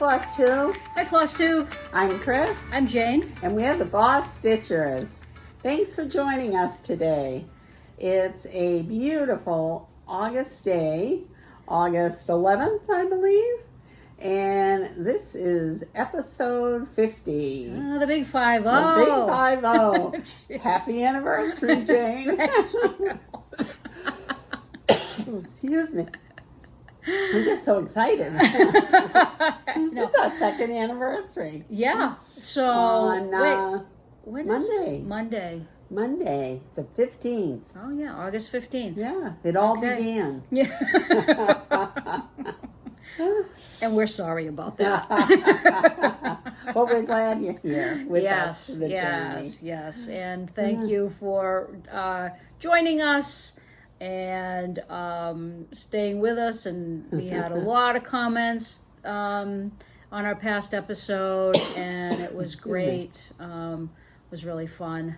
Floss 2. Hi, Floss 2. I'm Chris. I'm Jane. And we are the BosStitchers. Thanks for joining us today. It's a beautiful August day, August 11th, I believe. And this is episode 50. The big 5-0. The big 5-0. Happy anniversary, Jane. Excuse me. I'm just so excited. It's our second anniversary. Yeah. So, on when Monday. Is it? Monday. Monday, the 15th. Oh, yeah, August 15th. Yeah, it all began. Yeah. And we're sorry about that. Well, we're glad you're here with us for the journey. Yes. And thank you for joining us and staying with us. And we had a lot of comments on our past episode, and it was great. It was really fun.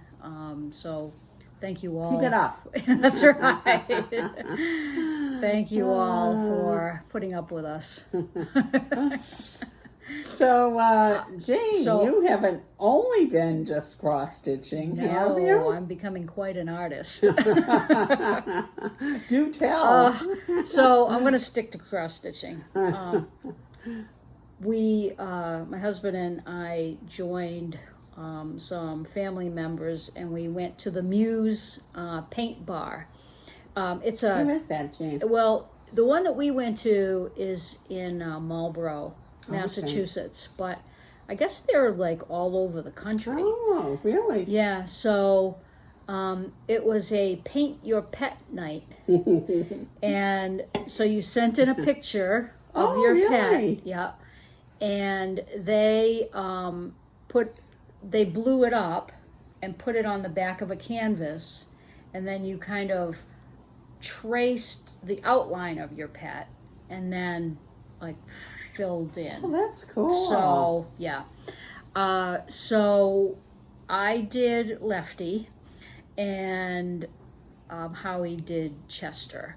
So thank you all. Keep it up. That's right. Thank you all for putting up with us. So, Jane, you haven't only been just cross-stitching, have you? No, I'm becoming quite an artist. Do tell. So I'm going to stick to cross-stitching. My husband and I joined some family members, and we went to the Muse paint bar. Where is that, Jane? Well, the one that we went to is in Marlborough, Massachusetts, but I guess they're like all over the country. Oh, really? Yeah, so it was a paint your pet night. And so you sent in a picture of your pet. Yeah. And they blew it up and put it on the back of a canvas, and then you kind of traced the outline of your pet and then like filled in. Oh, that's cool. So yeah. So I did Lefty, and Howie did Chester.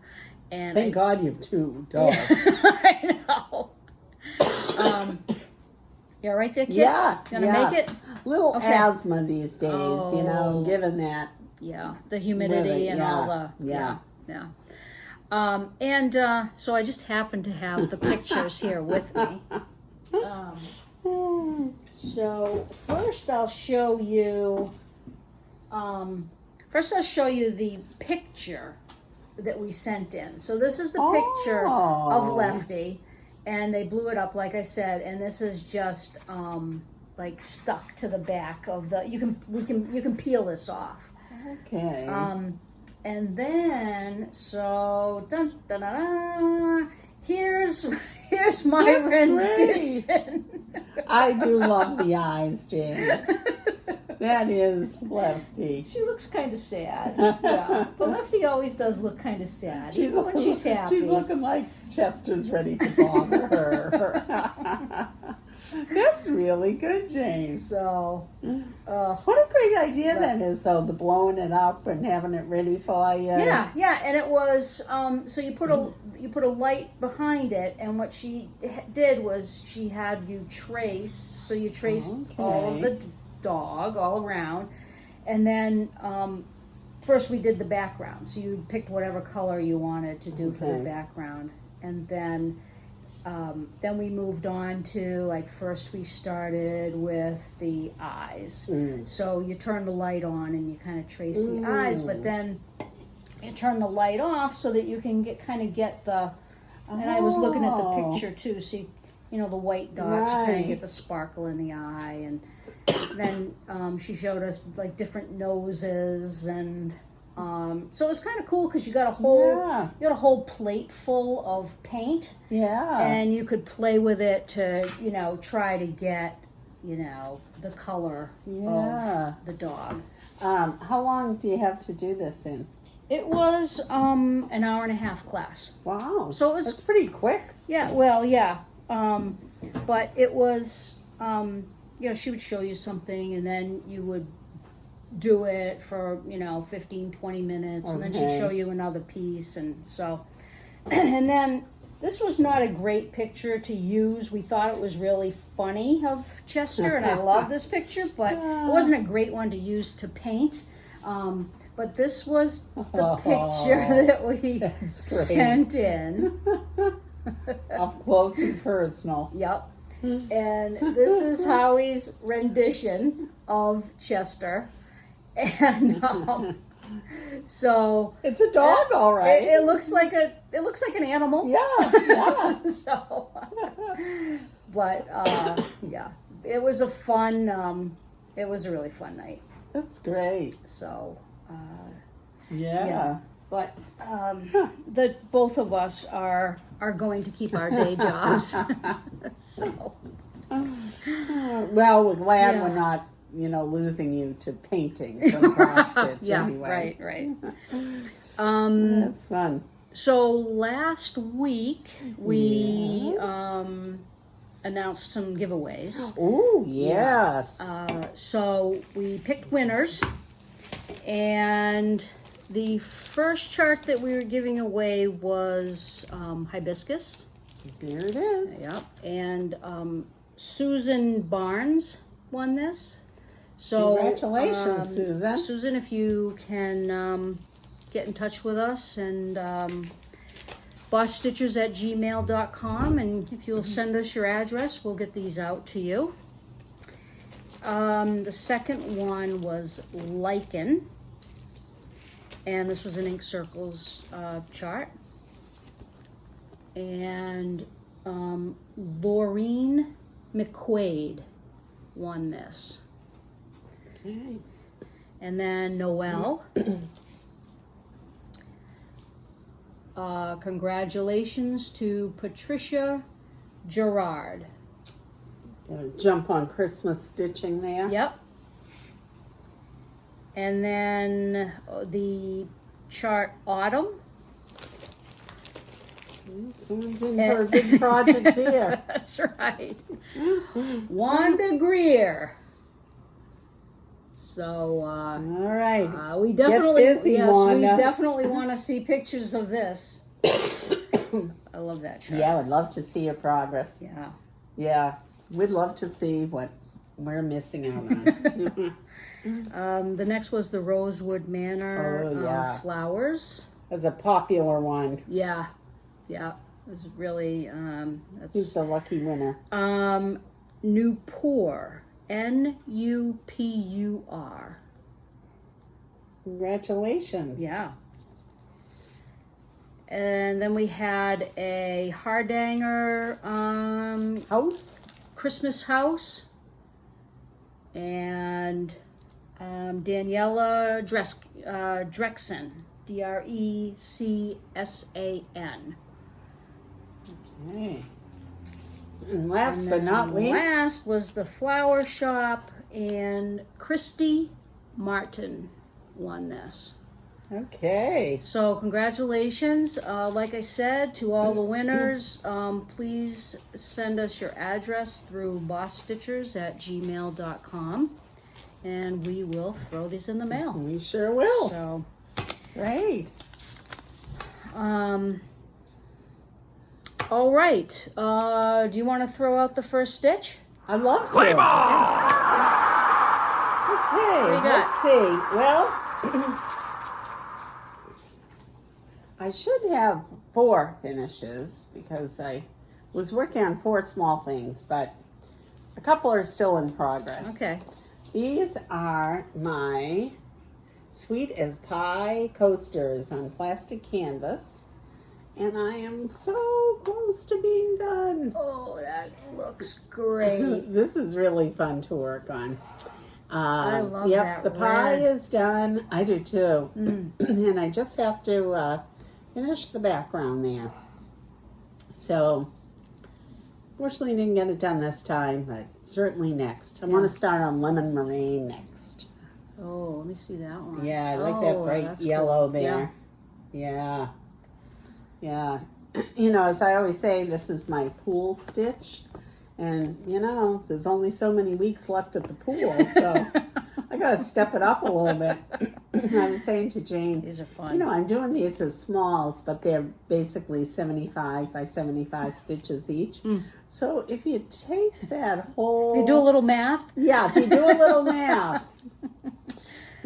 And Thank God you have two dogs. I know. You all right there, kid? Yeah. Gonna make it? Little asthma these days, given that. Yeah, the humidity and all the... Yeah. So I just happen to have the pictures here with me. So first I'll show you the picture that we sent in. So this is the picture of Lefty, and they blew it up like I said, and this is just like stuck to the back of the you can peel this off. Okay. And then, so, here's my rendition. I do love the eyes, Jane. That is Lefty. She looks kind of sad. Yeah. But Lefty always does look kind of sad, even when she's happy. She's looking like Chester's ready to bother her. That's really good, Jane. So, what a great idea that is, though, the blowing it up and having it ready for you. Yeah, and it was, so you put a light behind it, and what she did was she had you trace, so you traced all of the dog all around, and then first we did the background, so you picked whatever color you wanted to do for the background, and then we moved on to, like, first we started with the eyes. So you turn the light on and you kind of trace the eyes, but then you turn the light off so that you can get the, and I was looking at the picture too, so you know the white dots, you kind of get the sparkle in the eye, and then she showed us like different noses, and so it was kind of cool because you got a whole plate full of paint. Yeah. And you could play with it to, try to get, the color of the dog. How long do you have to do this in? It was an hour and a half class. Wow. So it was... That's pretty quick. Yeah, well, yeah. But it was, she would show you something, and then you would do it for 15-20 minutes, and then she'd show you another piece, and so and then This was not a great picture to use. We thought it was really funny of Chester, and I love this picture, but it wasn't a great one to use to paint. But this was the picture that we sent in. Up close and personal. Yep. And this is Howie's rendition of Chester. And so it's a dog, all right. It looks like an animal. Yeah. So, but yeah, it was a fun. It was a really fun night. That's great. So, yeah. But the both of us are going to keep our day jobs. So, well, we're glad we're not, losing you to painting from cross-stitch anyway. Right. That's fun. So last week we announced some giveaways. Oh, yes. So we picked winners, and the first chart that we were giving away was hibiscus. There it is. Yep. And Susan Barnes won this. So congratulations, Susan. Susan, if you can get in touch with us, and BosStitchers@gmail.com, and if you'll send us your address, we'll get these out to you. The second one was lichen, and this was an Ink Circles chart. And Laureen McQuaid won this. Okay. And then Noelle. Congratulations to Patricia Gerard. Gonna jump on Christmas stitching there. Yep. And then the chart Autumn. Someone's in for a big project here. That's right. Wanda Greer. So, all right. We definitely, get busy, Wanda. we definitely want to see pictures of this. I love that chart. Yeah, I would love to see your progress. Yeah. Yeah, we'd love to see what we're missing out on. The next was the Rosewood Manor flowers. That's a popular one. Yeah. It was really, Who's the lucky winner? Nupur. Nupur. Congratulations. Yeah. And then we had a Hardanger house, Christmas house, and Daniela Drexen, Drecsan. Okay. And last but not least, last was the flower shop, and Christy Martin won this. Okay. So congratulations. Like I said, to all the winners, please send us your address through BosStitchers@gmail.com, and we will throw these in the mail. We sure will. So, great. All right. Do you want to throw out the first stitch? I'd love to. Okay, What do you got? let's see. Well, I should have 4 finishes because I was working on 4 small things, but a couple are still in progress. Okay. These are my Sweet as Pie coasters on plastic canvas. And I am so close to being done. Oh, that looks great. This is really fun to work on. I love that. The pie red. is done. I do too. And I just have to finish the background there. So, fortunately didn't get it done this time, but certainly next. I want to start on Lemon Meringue next. Oh, let me see that one. Yeah, I like that bright yellow cool. there. Yeah. As I always say, this is my pool stitch. And, there's only so many weeks left at the pool. So I gotta step it up a little bit. I was saying to Jane, These are fun. you know, I'm doing these as smalls, but they're basically 75 by 75 stitches each. So if you take that whole... You do a little math? Yeah, if you do a little math.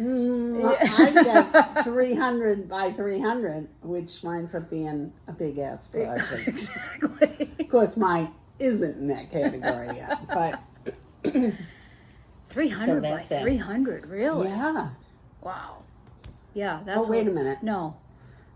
I get 300 by 300, which winds up being a big ass project. Exactly. Of course, mine isn't in that category yet, but 300 by that's it. 300, really? yeah. Wow. Yeah, that's. Oh, wait a minute. No.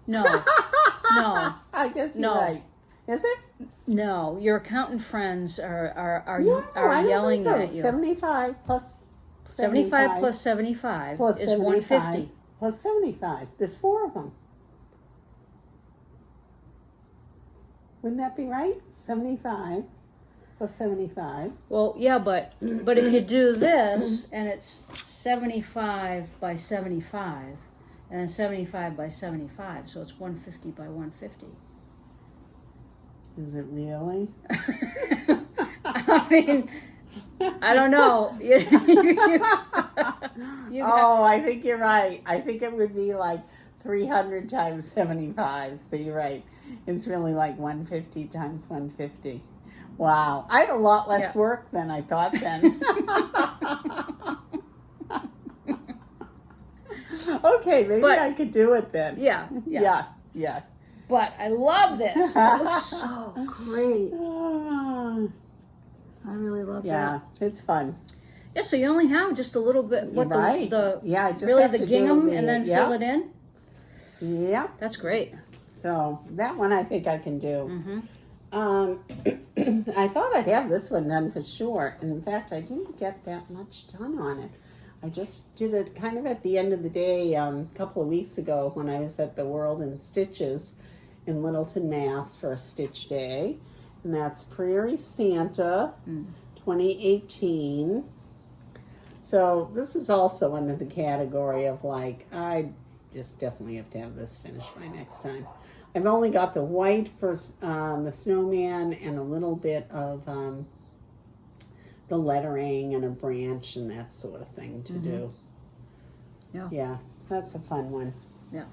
No. I guess you're No. right. Is it? No. Your accountant friends are No, I don't yelling think so. at you. 75 plus 75 plus 75 plus is 75 150. plus 75. There's 4 of them. Wouldn't that be right? 75 plus 75. Well, yeah, but if you do this and it's 75 by 75 and then 75 by 75, so it's 150 by 150. Is it really? I mean, I don't know. I think you're right. I think it would be like 300 times 75. So you're right. It's really like 150 times 150. Wow. I had a lot less work than I thought then. Okay, maybe I could do it then. Yeah. But I love this. It looks so great. I really love that. Yeah, it's fun. Yeah, so you only have just a little bit. You're right. I just have the to gingham do and then fill it in. Yeah. That's great. So that one I think I can do. I thought I'd have this one done for sure. And in fact, I didn't get that much done on it. I just did it kind of at the end of the day a couple of weeks ago when I was at the World in Stitches in Littleton, Mass for a stitch day. And that's Prairie Santa 2018. So this is also under the category of like, I just definitely have to have this finished by next time. I've only got the white for the snowman and a little bit of the lettering and a branch and that sort of thing to do. Yeah. Yes, that's a fun one. Yeah.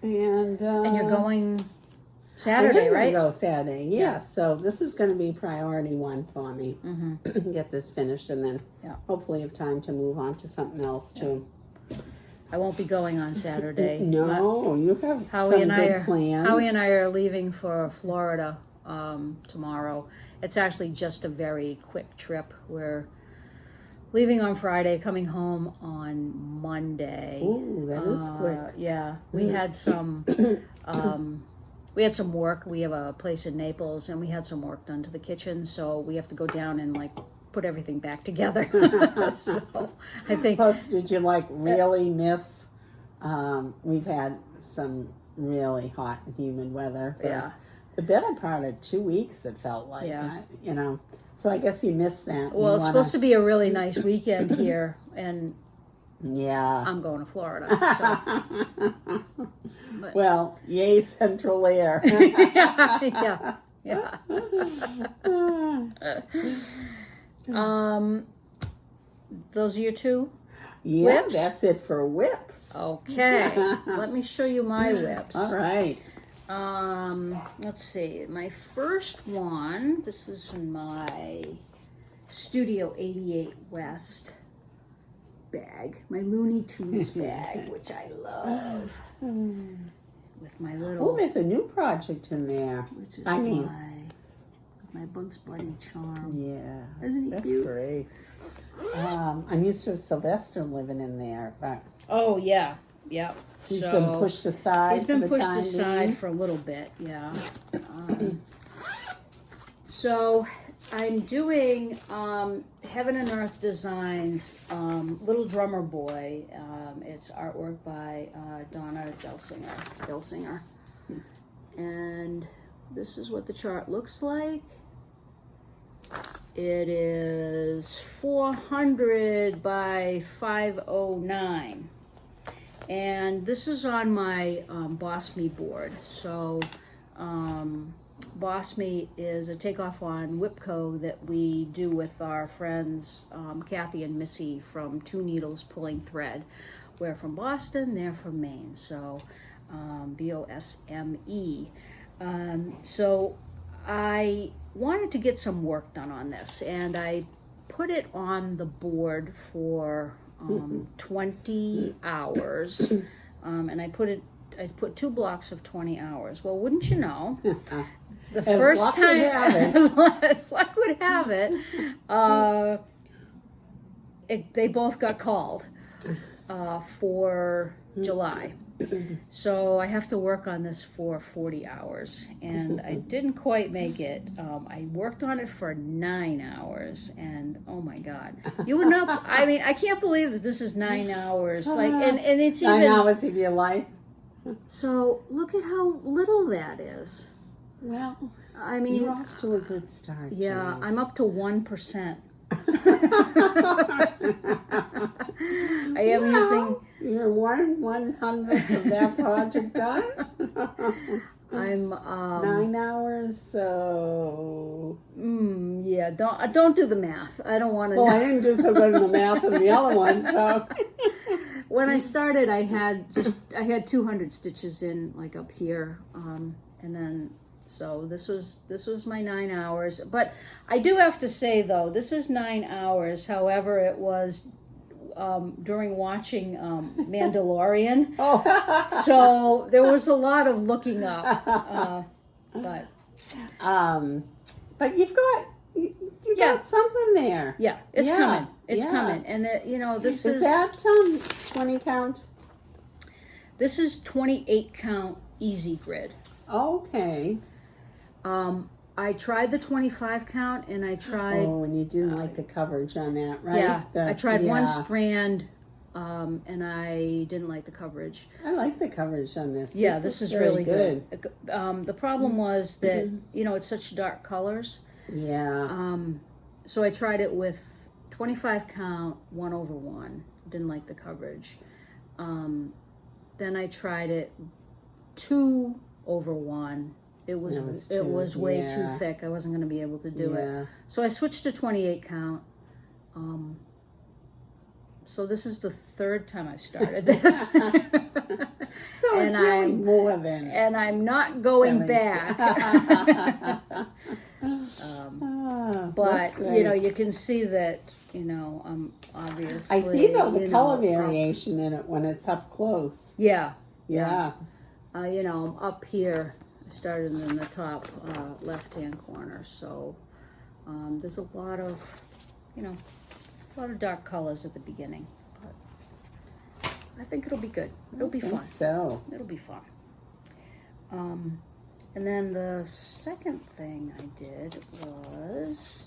And you're going Saturday, right? Go Saturday, yeah. So this is going to be priority one for me. Get this finished and then hopefully have time to move on to something else too. I won't be going on Saturday. No, you have some big plans. Howie and I are leaving for Florida tomorrow. It's actually just a very quick trip. We're leaving on Friday, coming home on Monday. Ooh, that is quick. Yeah, we had some. We had some work. We have a place in Naples, and we had some work done to the kitchen, so we have to go down and like put everything back together. So I think. Plus, did you like really miss? We've had some really hot and humid weather. For the better part of 2 weeks, it felt like. You know, so I guess you missed that. Well, it's supposed to be a really nice weekend here, and I'm going to Florida. So. Well, yay, central air. yeah. Those are your two whips? That's it for whips. Okay. Let me show you my whips. All right. Let's see. My first one, this is in my Studio 88 West bag, my Looney Tunes bag, which I love. With my little... Oh, there's a new project in there. Which is my Bugs Bunny charm. Yeah. Isn't he that's cute? Great. I'm used to Sylvester living in there, but... Oh, yeah. Yep. He's been pushed aside. He's been pushed aside being. For a little bit, yeah. So I'm doing Heaven and Earth Designs Little Drummer Boy. It's artwork by Donna Delsinger. And this is what the chart looks like. It is 400 by 509. And this is on my Boss Me board. So Boss Me is a takeoff on Whipco that we do with our friends Kathy and Missy from Two Needles Pulling Thread. We're from Boston, they're from Maine, so BOSME. So I wanted to get some work done on this, and I put it on the board for 20 hours, and I put 2 blocks of 20 hours. Well, wouldn't you know, the first time, as luck would have it, they both got called for July. So I have to work on this for 40 hours, and I didn't quite make it. I worked on it for 9 hours, and oh my God, you would not. I mean, I can't believe that this is 9 hours. Like, and it's 9 even hours of your life. So look at how little that is. Well, I mean, you're off to a good start. Yeah, Jane. I'm up to 1%. I am using. You're 1/100th of that project done. I'm 9 hours, so yeah. Don't do the math. I don't want to. well, I didn't do so good in the math in the other one, so. When I started, I had 200 stitches in, like up here, and then so this was my 9 hours. But I do have to say though, this is 9 hours. However, it was during watching Mandalorian, so there was a lot of looking up. But you've got you got something there. Yeah, it's coming. It's coming, and this is that 20 count. This is 28 count easy grid. Okay. I tried the 25 count, and I tried. Oh, and you didn't like the coverage on that, right? Yeah, I tried one strand, and I didn't like the coverage. I like the coverage on this. Yeah, this is really good. The problem was that it's such dark colors. Yeah. So I tried it with 25 count, 1/1. Didn't like the coverage. Then I tried it 2/1. It was way too thick. I wasn't going to be able to do it. So I switched to 28 count. So this is the 3rd time I've started this. So it's really more than. And I'm not going back. But you can see that obviously. I see though the color variation in it when it's up close. Yeah. I'm up here. I started in the top left-hand corner, so there's a lot of dark colors at the beginning, but I think it'll be good. It'll be fun. So it'll be fun. And then the second thing I did was,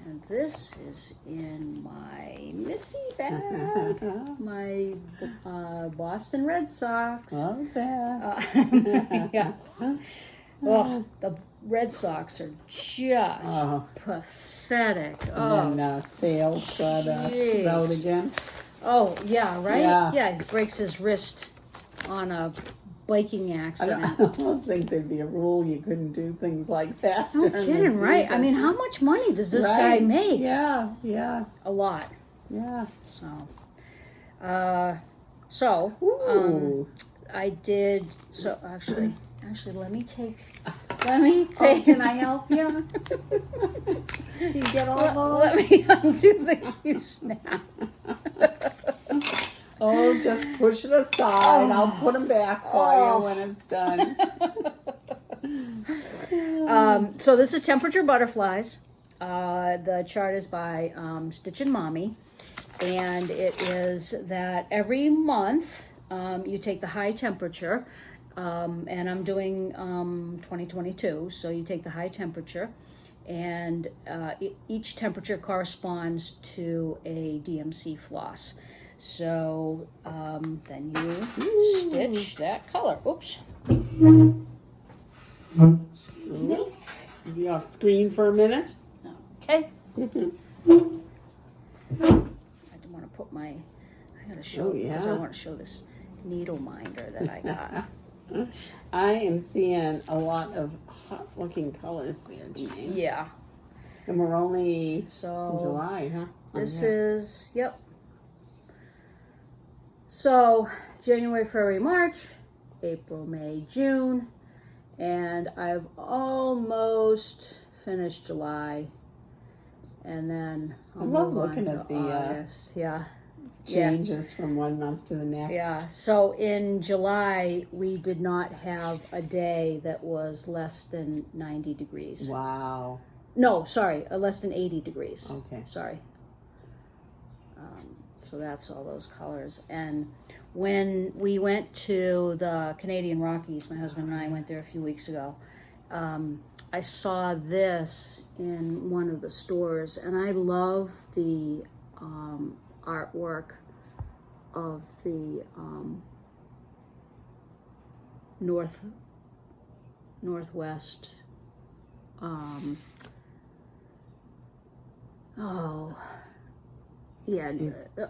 and this is in my Missy bag, my Boston Red Sox. Love that. Yeah. Well, the Red Sox are just pathetic. And then Sales got out again. Oh, yeah, right? Yeah. He breaks his wrist on a biking accident. I almost think there'd be a rule you couldn't do things like that. No kidding, right? I mean, how much money does this guy make? Yeah. A lot. Yeah. So, I did. So actually, let me take. Can I help you? You get all those? Let me undo the Q snap. Oh, just push it aside. I'll put them back for you when it's done. So this is Temperature Butterflies. The chart is by Stitchin Mommy. And it is that every month you take the high temperature. And I'm doing 2022. So you take the high temperature. And each temperature corresponds to a DMC floss. So then you stitch that color. Oops. Be off screen for a minute. Okay. I want to put I gotta show you because I want to show this needle minder that I got. I am seeing a lot of hot looking colors there, Jane. Yeah. And we're only So July, huh? this is, yep. So January, February, March, April, May, June, and I've almost finished July, and then I love move on looking to at the August. Yeah. changes from one month to the next. Yeah. So in July, we did not have a day that was less than 90 degrees. Wow. No, sorry, less than 80 degrees. Okay. Sorry. So that's all those colors. And when we went to the Canadian Rockies, my husband and I went there a few weeks ago, I saw this in one of the stores, and I love the artwork of the northwest. Yeah,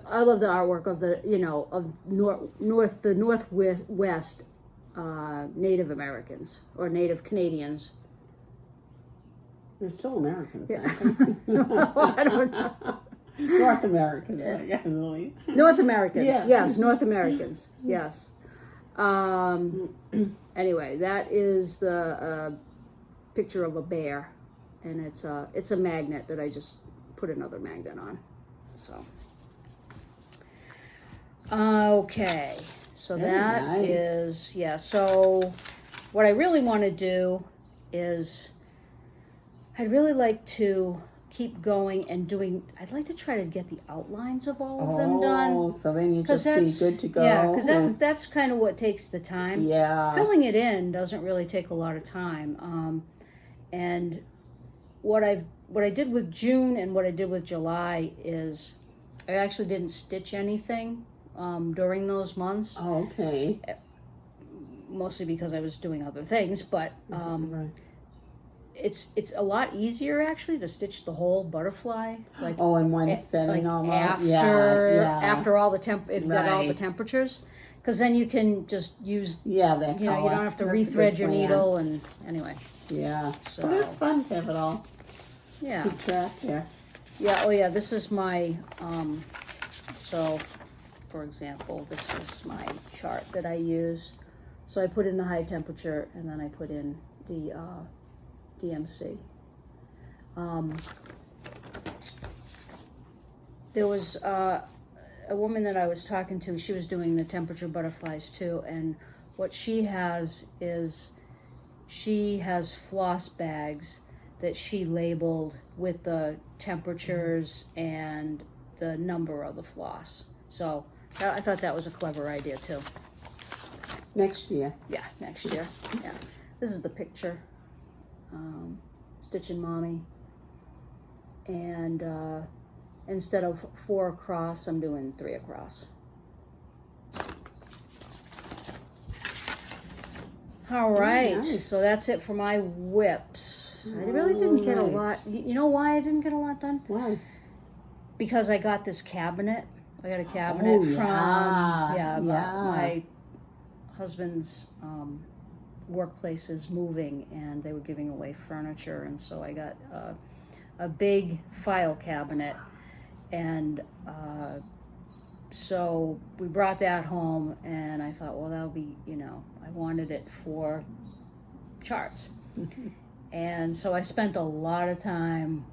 I love the artwork of the of the northwest Native Americans or Native Canadians. They're still Americans. Yeah. I don't know. North Americans, I guess. North Americans, Yeah. yes, North Americans, yes. Anyway, that is the picture of a bear, and it's a magnet that I just put another magnet on. So, okay, so Very that nice. is, yeah, so what I really want to do is I'd really like to keep going and I'd like to try to get the outlines of all of them done. Oh, so then you just be that's good to go. Yeah, because that's kind of what takes the time. Yeah. Filling it in doesn't really take a lot of time. And what I did with June and what I did with July is I actually didn't stitch anything during those months. Oh, okay. Mostly because I was doing other things, but Right. it's a lot easier actually to stitch the whole butterfly. Like in one setting like almost. after all the if you got all the Right. temperatures, because then you can just use that you don't color. have to That's a good rethread your plan. needle, and anyway. Yeah. So- But it's fun to have it all. Yeah. Keep track here. Yeah, oh yeah, this is my, so, for example, this is my chart that I use. So I put in the high temperature, and then I put in the DMC. There was a woman that I was talking to, she was doing the temperature butterflies too, and what she has is, she has floss bags that she labeled with the temperatures and the number of the floss. So I thought that was a clever idea too. Next year. Yeah, next year. Yeah, this is the picture. Stitchin Mommy. And instead of 4 across, I'm doing 3 across. All right, nice. so that's it for my whips. I really didn't get a lot. Right. You know why I didn't get a lot done? Why? Because I got this cabinet. I got a cabinet from my husband's workplace is moving, and they were giving away furniture, and so I got a big file cabinet, and so we brought that home, and I thought, well, that'll be, I wanted it for charts. And so I spent a lot of time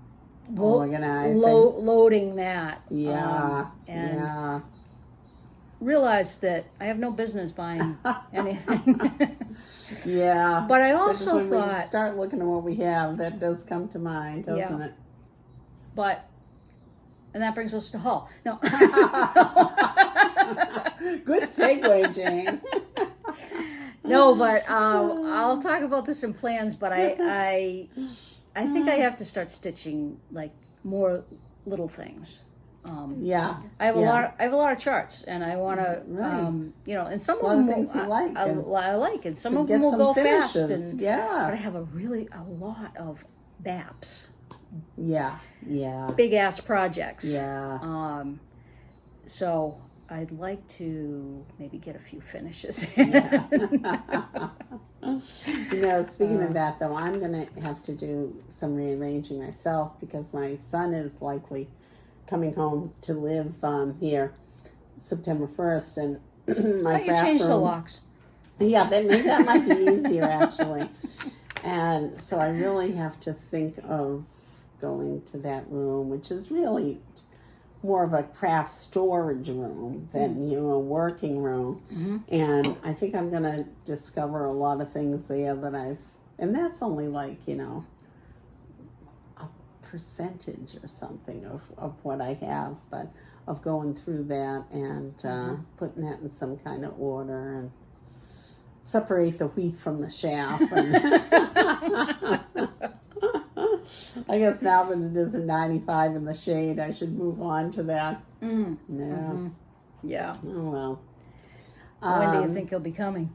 organizing. loading that. And realized that I have no business buying anything. Yeah. But I also when thought... we start looking at what we have, that does come to mind, doesn't it? And that brings us to haul. No. Good segue, Jane. No, but I'll talk about this in plans. But I think I have to start stitching like more little things. I have a lot. I have a lot of charts, and I want to, and some of them things you like, I like, and some of get them will some go finishes. fast. But I have a lot of BAPs. Yeah. Big ass projects. Yeah. So I'd like to maybe get a few finishes. Yeah. Speaking of that, though, I'm going to have to do some rearranging myself because my son is likely coming home to live here September 1st. And my you changed the locks. Yeah, maybe that might be easier, actually. And so I really have to think of going to that room, which is really more of a craft storage room than, a working room. Mm-hmm. And I think I'm going to discover a lot of things there that and that's only like, a percentage or something of what I have, but of going through that and putting that in some kind of order and separate the wheat from the chaff. And I guess now that it is a 95 in the shade, I should move on to that. Mm. Yeah. Mm-hmm. Yeah. Oh, well. When do you think he'll be coming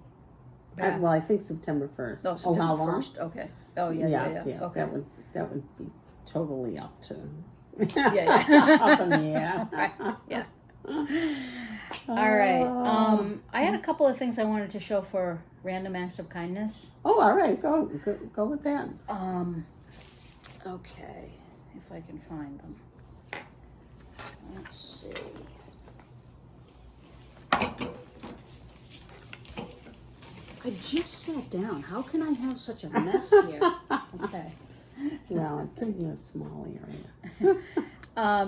back? I think September 1st. Oh, September 1st? Okay. Oh, yeah. Okay. That would be totally up to... up in the air. Right. Yeah. All right. I had a couple of things I wanted to show for random acts of kindness. Oh, all right. Go with that. Okay, if I can find them. Let's see. I just sat down. How can I have such a mess here? Okay. Well, it gives you a small area.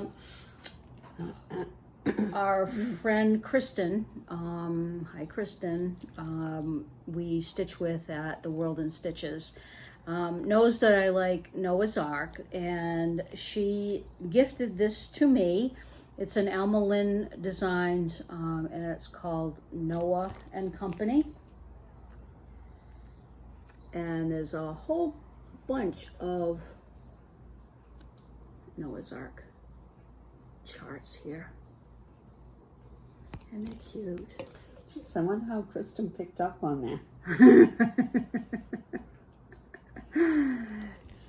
Our friend Kristen, hi Kristen, we stitch with at the World in Stitches, knows that I like Noah's Ark, and she gifted this to me. It's an Alma Lynne Designs, and it's called Noah and Company. And there's a whole bunch of Noah's Ark charts here. And they're cute. Geez, I wonder how Kristen picked up on that.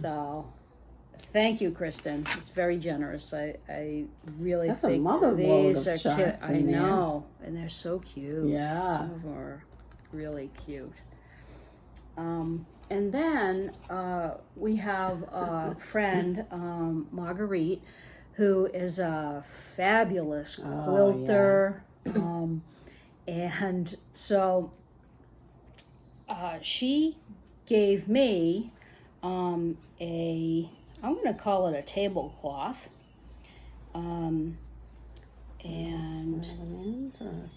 So, thank you, Kristen. It's very generous. I really That's think a mother these load are of charts cute. I in there. know, and they're so cute. Yeah. Some of them are really cute. And then we have a friend, Marguerite, who is a fabulous quilter. And so she gave me I'm going to call it a tablecloth. And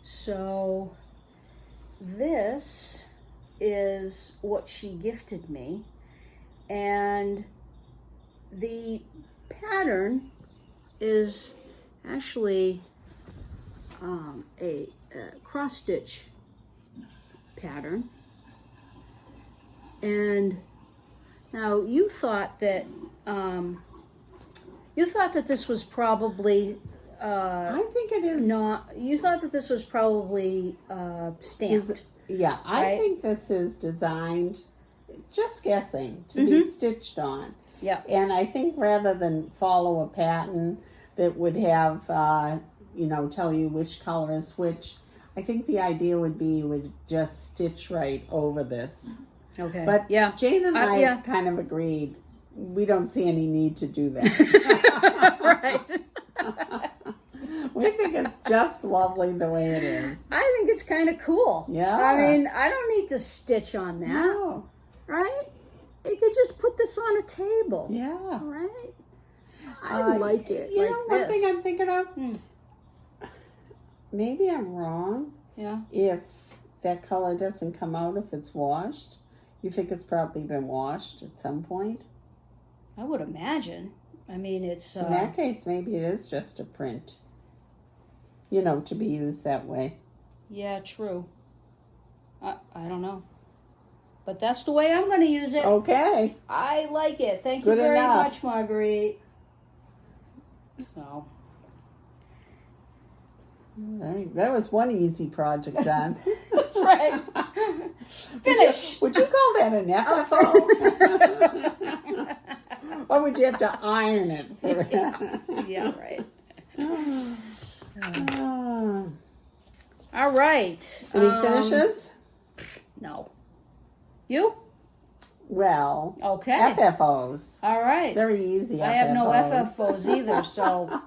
so this is what she gifted me, and the pattern is actually a cross stitch pattern. And now you thought that this was probably I think it is not. You thought that this was probably stamped. Yeah, I right? think this is designed, just guessing, to be stitched on. Yeah. And I think rather than follow a pattern that would have, tell you which color is which, I think the idea would be you would just stitch right over this. Okay. But yeah. Jane and I have kind of agreed we don't see any need to do that. Right. We think it's just lovely the way it is. I think it's kind of cool. Yeah. I mean, I don't need to stitch on that. No. Right? You could just put this on a table. Yeah. Right? I like it. You like know, one this. thing I'm thinking of, maybe I'm wrong. Yeah. If that color doesn't come out if it's washed, you think it's probably been washed at some point? I would imagine. I mean, it's... In that case, maybe it is just a print. To be used that way. Yeah, true. I don't know. But that's the way I'm going to use it. Okay. I like it. Thank Good you very enough. much, Marguerite. So. All right. That was one easy project done. That's right. Finish. Would you call that an FFO? Or would you have to iron it? Yeah, right. All right. Any finishes? No. You? Well, Okay. FFOs. All right. Very easy. I have no FFOs either, so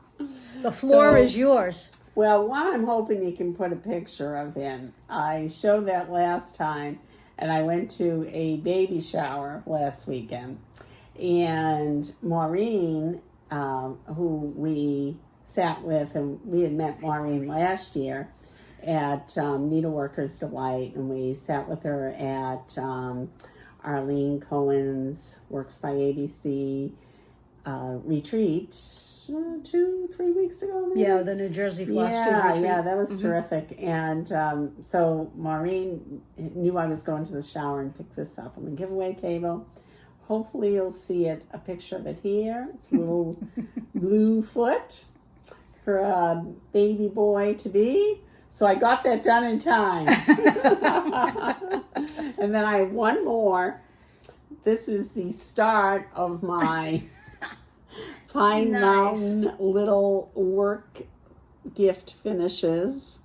the floor is yours. Well, one I'm hoping you can put a picture of him. I showed that last time, and I went to a baby shower last weekend. And Maureen, who we sat with, and we had met Maureen last year at Needleworkers Delight, and we sat with her at Arlene Cohen's Works by ABC retreat 2-3 weeks ago, maybe? Yeah, the New Jersey Floss retreat. Yeah, that was terrific. And so Maureen knew I was going to the shower and picked this up on the giveaway table. Hopefully you'll see it, a picture of it here. It's a little blue foot for a baby boy to be. So I got that done in time. And then I have one more. This is the start of my Pine Mountain little work gift finishes.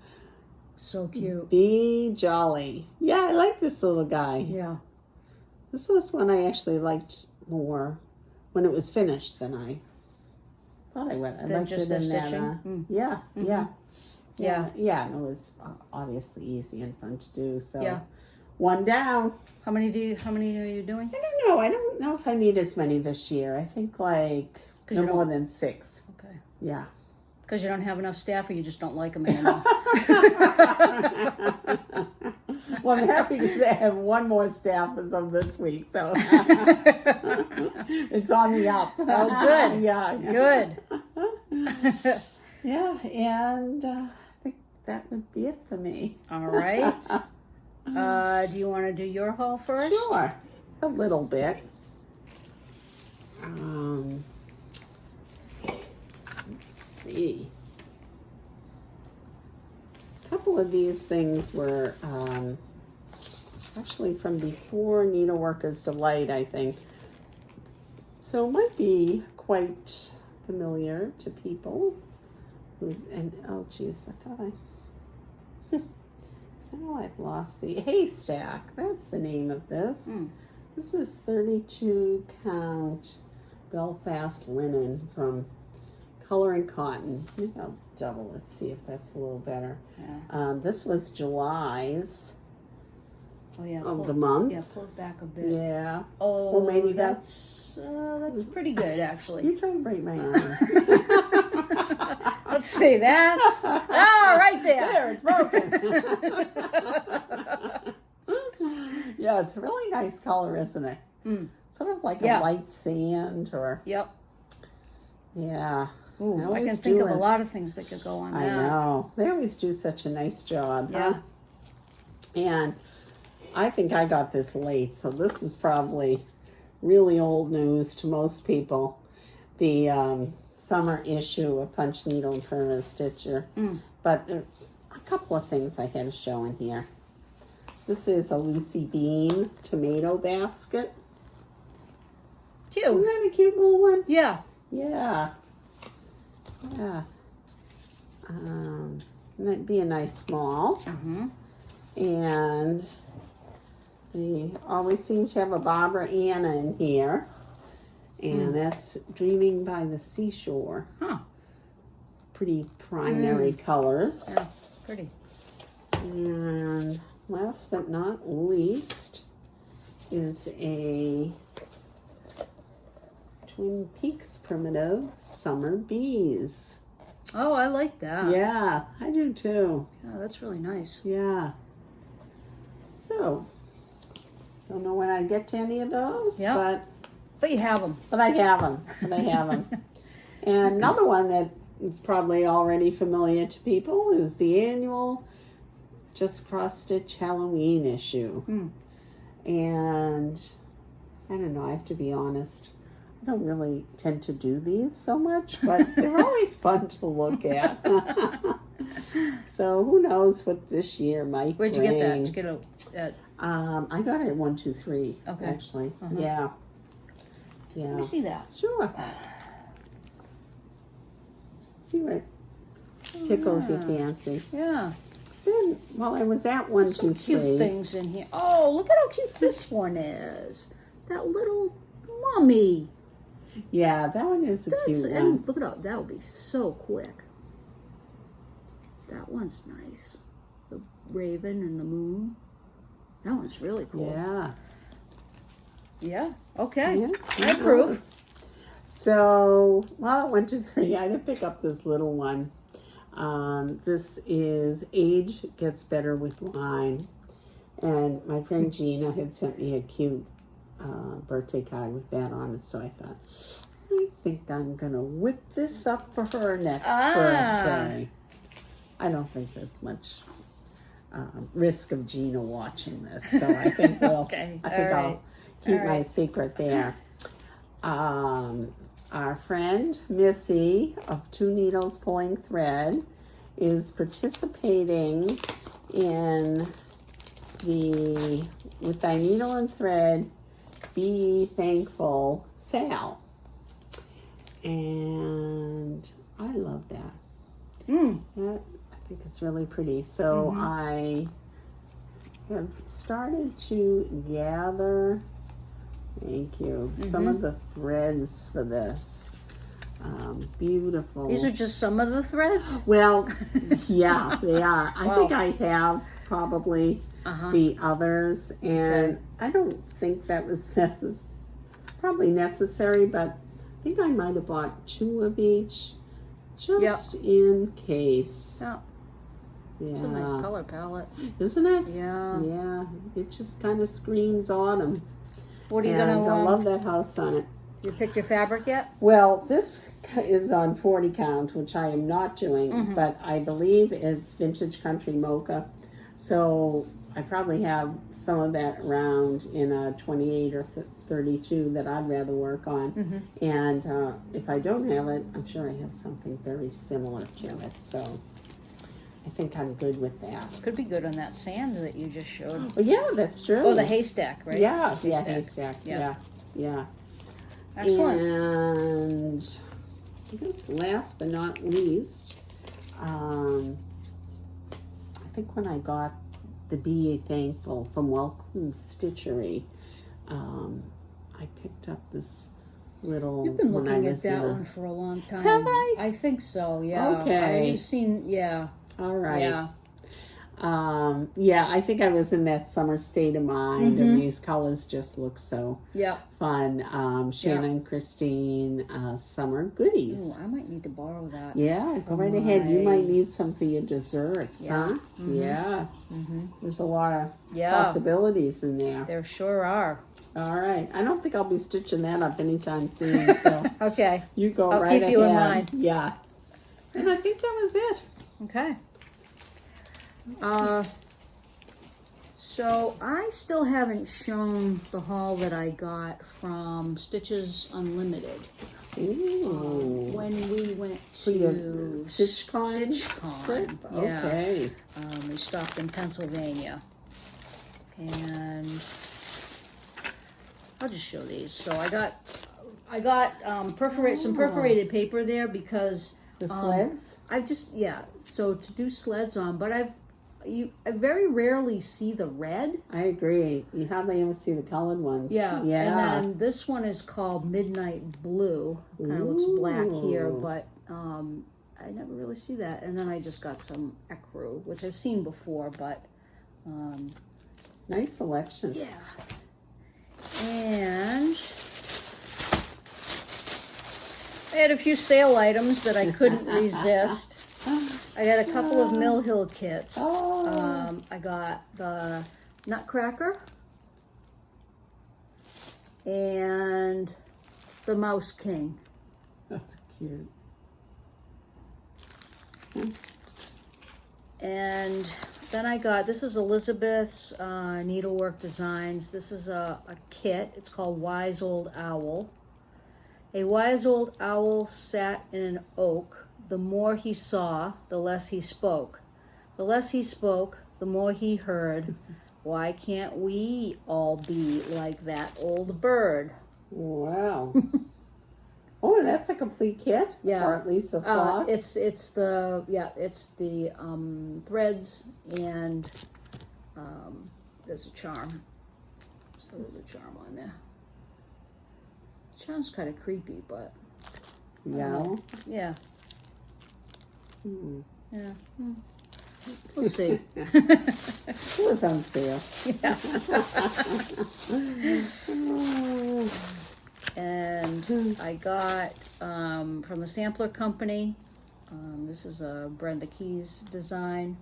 So cute. Be jolly. Yeah, I like this little guy. Yeah. This was one I actually liked more when it was finished than I thought I would. I liked just it the in that. stitching? Yeah. Yeah. And it was obviously easy and fun to do. So Yeah. one down. How many are you doing? I don't know. I don't know if I need as many this year. I think like no more than 6. Okay. Yeah. Because you don't have enough staff, or you just don't like them anymore. Well, I'm happy to say I have one more staff as of this week, so it's on the up. Oh, good. Yeah. Good. Yeah, and I think that would be it for me. All right. Do you want to do your haul first? Sure, a little bit. Let's see. A couple of these things were actually from before Needleworkers Delight, I think. So it might be quite familiar to people. Oh, geez, I thought I've lost the Haystack. That's the name of this. This is 32 count Belfast linen from Color and Cotton. Maybe I'll double it, see if that's a little better. Yeah. This was July's of the month. Yeah, pull it back a bit. Yeah. Oh, well, maybe that's pretty good, actually. You trying to break my arm. Let's see, that's right there. There, it's broken. Yeah, it's a really nice color, isn't it? Sort of like a light sand or... Yep. Yeah. Ooh, I can think of a lot of things that could go on that. I know. They always do such a nice job. Yeah. Huh? And I think I got this late, so this is probably really old news to most people. The summer issue of Punch Needle and Permanent Stitcher. But there are a couple of things I had to show in here. This is a Lucy Bean tomato basket. Cute. Isn't that a cute little one? Yeah. Yeah. That'd be a nice small. And they always seem to have a Barbara Anna in here. And that's Dreaming by the Seashore. Huh. Pretty primary colors. Yeah, pretty. And last but not least is a Twin Peaks Primitive Summer Bees. Oh, I like that. Yeah, I do too. Yeah, that's really nice. Yeah. So, don't know when I get to any of those, But you have them. But I have them. And another one that is probably already familiar to people is the annual Just Cross Stitch Halloween issue. And I don't know, I have to be honest. I don't really tend to do these so much, but they're always fun to look at. So who knows what this year might Where'd you bring. get that? Did you get it I got it at 123, actually. Yeah. Let me see that. Sure. See what tickles your fancy. Yeah. then while I was at 1, 2, 3. Some cute things in here. Oh, look at how cute this one is. That little mummy. Yeah, that one is a cute one. And look at that. That would be so quick. That one's nice. The raven and the moon. That one's really cool. Yeah. Yeah. Okay. Yeah, I approve. So, while at 1, 2, 3, I had to pick up this little one. This is Age Gets Better with Wine. And my friend Gina had sent me a cute birthday card with that on it. So I thought, I think I'm going to whip this up for her next birthday. I don't think there's much risk of Gina watching this. So I think I'll keep my secret there. Our friend Missy of Two Needles Pulling Thread is participating in the With Thy Needle and Thread Be Thankful sale. And I love that. That I think it's really pretty. So I have started to gather, thank you, some of the threads for this. Beautiful. These are just some of the threads? Well, yeah, they are. I think I have probably the others, and I don't think that was probably necessary, but I think I might have bought 2 of each just in case. Yeah. Yeah. It's a nice color palette. Isn't it? Yeah. Yeah. It just kind of screams autumn. What are you and going to... I love that house on it. You picked your fabric yet? Well, this is on 40 count, which I am not doing, but I believe it's Vintage Country Mocha. So I probably have some of that around in a 28 or 32 that I'd rather work on. And if I don't have it, I'm sure I have something very similar to it. So I think I'm good with that. Could be good on that sand that you just showed. Well, yeah, that's true. Oh, the haystack, right? Yeah, haystack. Yeah. Excellent. And I guess last but not least, I think when I got the Be Thankful from Welcome Stitchery, I picked up this little... You've been looking at that one for a long time. Have I? I think so, yeah. Okay. I've seen, All right. Yeah. I think I was in that summer state of mind, and these colors just look so fun. Shannon, Christine, summer goodies. Ooh, I might need to borrow that. Yeah, go right ahead. You might need some for your desserts, huh? Yeah. There's a lot of possibilities in there. There sure are. All right. I don't think I'll be stitching that up anytime soon, so okay. You go I'll right ahead. keep you in mind. Yeah. And I think that was it. Okay. So I still haven't shown the haul that I got from Stitches Unlimited. Ooh. When we went to StitchCon? StitchCon. Yeah. Okay. We stopped in Pennsylvania. And I'll just show these. So I got some perforated paper there because the sleds? So to do sleds on, but I very rarely see the red. I agree. You hardly ever see the colored ones. Yeah. And then this one is called Midnight Blue. Kind of looks black here, but I never really see that. And then I just got some ecru, which I've seen before, but nice selection. Yeah. And I had a few sale items that I couldn't resist. I got a couple of Mill Hill kits. I got the Nutcracker and the Mouse King. That's cute. And then I got, this is Elizabeth's Needlework Designs. This is a kit. It's called Wise Old Owl. A wise old owl sat in an oak. The more he saw, the less he spoke. The less he spoke, the more he heard. Why can't we all be like that old bird? Wow. Oh, and that's a complete kit? Yeah. Or at least the floss? It's the threads and there's a charm. So there's a charm on there. Sounds kind of creepy, but Yeah. Yeah. Hmm. Yeah. We'll see. It was on sale. Yeah. And I got from the Sampler Company. This is a Brenda Keys design.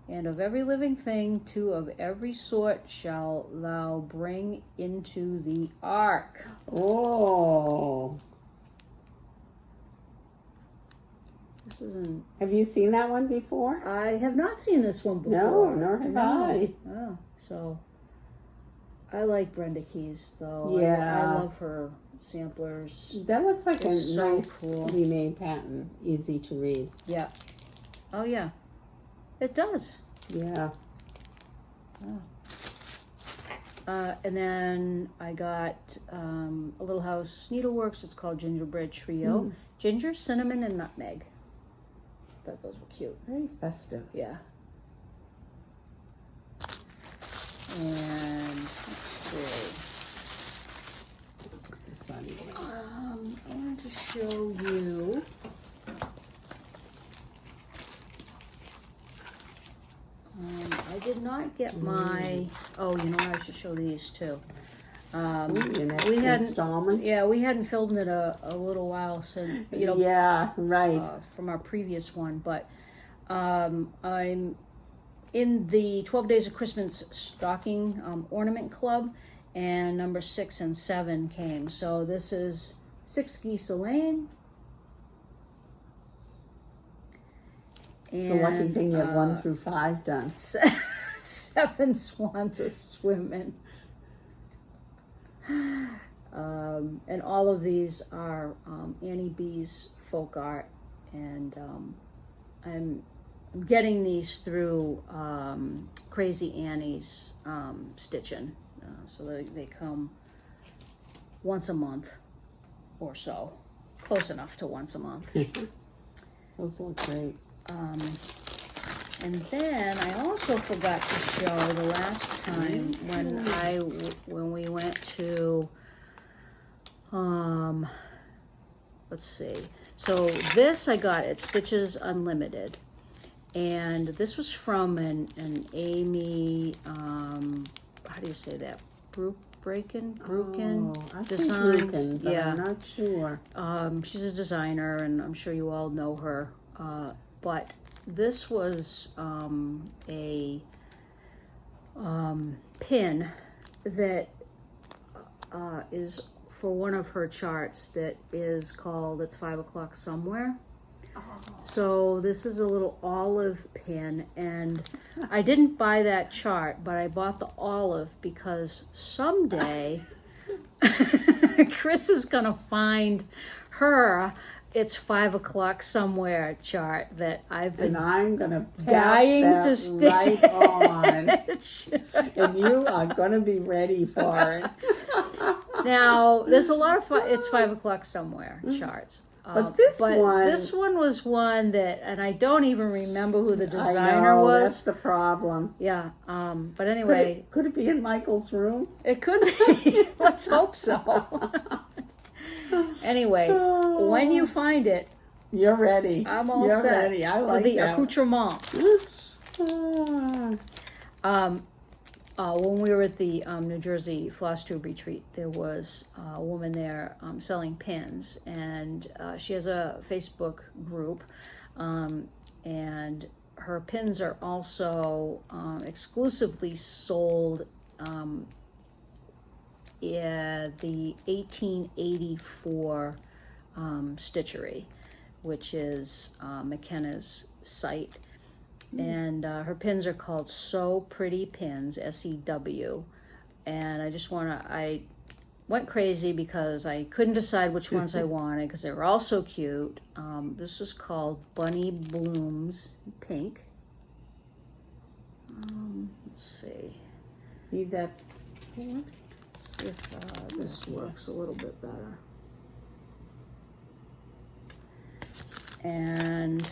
And of every living thing, two of every sort shall thou bring into the ark. Oh. This isn't. Have you seen that one before? I have not seen this one before. No, nor have I. Oh, so I like Brenda Keys though. Yeah. I love her samplers. That looks like It's a so nice cool. remade pattern. Easy to read. Yeah. Oh yeah. It does. Yeah. And then I got a Little House Needleworks. It's called Gingerbread Trio. Ginger, cinnamon, and nutmeg. Thought those were cute. Very festive. Yeah. And let's see. The sun. I wanted to show you. I did not get my. Oh, you know what? I should show these too. Your next we hadn't. installment. Yeah, we hadn't filmed it a little while since. You know. Yeah. Right. From our previous one, but I'm in the 12 Days of Christmas stocking ornament club, and number 6 and 7 came. So this is 6 geese a laying. It's a lucky thing you have 1 through 5 done. 7 swans a swimming. And all of these are Annie B's folk art, and I'm getting these through Crazy Annie's Stitchin'. So they come once a month or so, close enough to once a month. Those look great. And then I also forgot to show the last time when we went to let's see. So this I got at Stitches Unlimited, and this was from an Amy how do you say that? Bruken I say Designs. Bruken, but Yeah. I'm not sure. She's a designer, and I'm sure you all know her. But this was a pin that is for one of her charts that is called It's 5 O'Clock Somewhere. So this is a little olive pin, and I didn't buy that chart, but I bought the olive because someday Chris is gonna find her It's 5 O'Clock Somewhere chart that I've been And I'm going to dying to stitch. right on. And you are going to be ready for it. Now, there's a lot of It's 5 O'Clock Somewhere charts. But this one was one that, and I don't even remember who the I designer know, was. that's the problem. Yeah, but anyway, Could it be in Michael's room? it could be. Let's hope so. Anyway, when you find it, You're ready. I'm all You're set ready. I like for the that. accoutrement. When we were at the New Jersey Floss Tube Retreat, there was a woman there selling pins, and she has a Facebook group, and her pins are also exclusively sold at the 1884 Stitchery, which is McKenna's site. And her pins are called So Pretty Pins, SEW. And I went crazy because I couldn't decide which ones I wanted because they were all so cute. This is called Bunny Blooms Pink. Let's see. Need that? See if this works a little bit better. And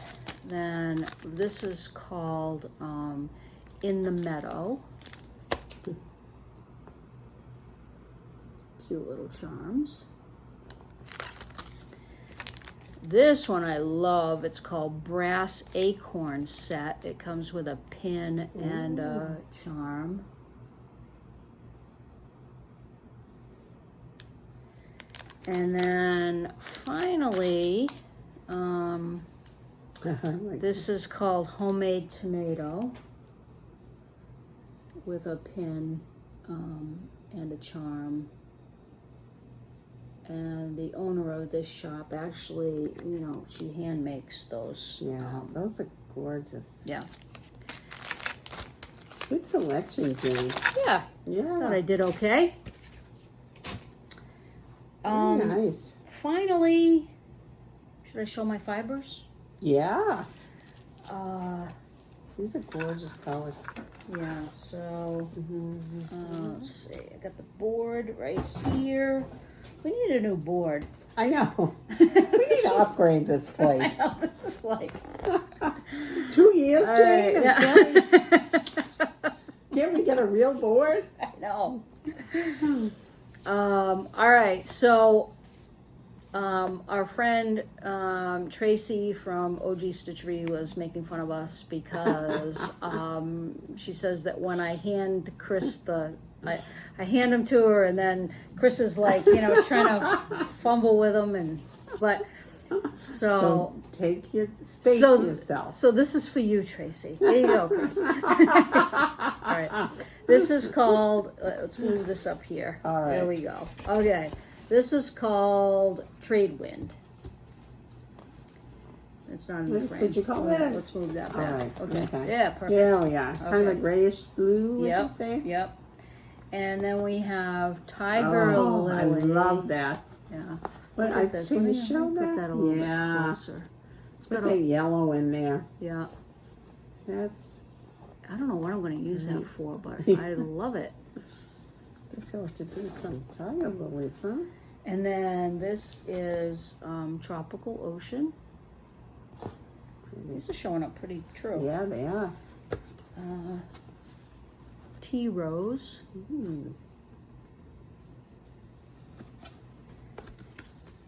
then this is called In the Meadow. Cute little charms. This one I love. It's called Brass Acorn Set. It comes with a pin and a charm. And then finally, this is called Homemade Tomato with a pin and a charm. And the owner of this shop actually, you know, she hand makes those. Yeah, those are gorgeous. Yeah. Good selection, Jane. Yeah. Yeah. Thought I did okay. Very nice. Finally, should I show my fibers? Yeah. These are gorgeous colors. Yeah, so let's see. I got the board right here. We need a new board. I know. We need to upgrade this place. I know, this is like 2 years, Jane? right, yeah. Can't we get a real board? I know. All right, so our friend Tracy from OG Stitchery was making fun of us because she says that when I hand Chris I hand him to her, and then Chris is like, you know, trying to fumble with him, so take your space to yourself. So this is for you, Tracy. There you go, Chris. All right. This is called, let's move this up here. All right. There we go. Okay. This is called Trade Wind. It's not in the That's frame. what you call that? Let's move that All back. right. Okay. Yeah, perfect. There we are. Kind of a Okay. grayish blue, would Yep. you say? Yep. And then we have Tiger Oh, Lily. I love that. Yeah. But Look I at this. can Let you me show put that? that a little Yeah. bit closer. It's Put got that a, yellow in there. yeah. That's. I don't know what I'm going to use that for, but I love it. Guess I'll have to do some tiger lilies, huh? And then this is Tropical Ocean. These are showing up pretty true. Yeah, they are. Tea Rose.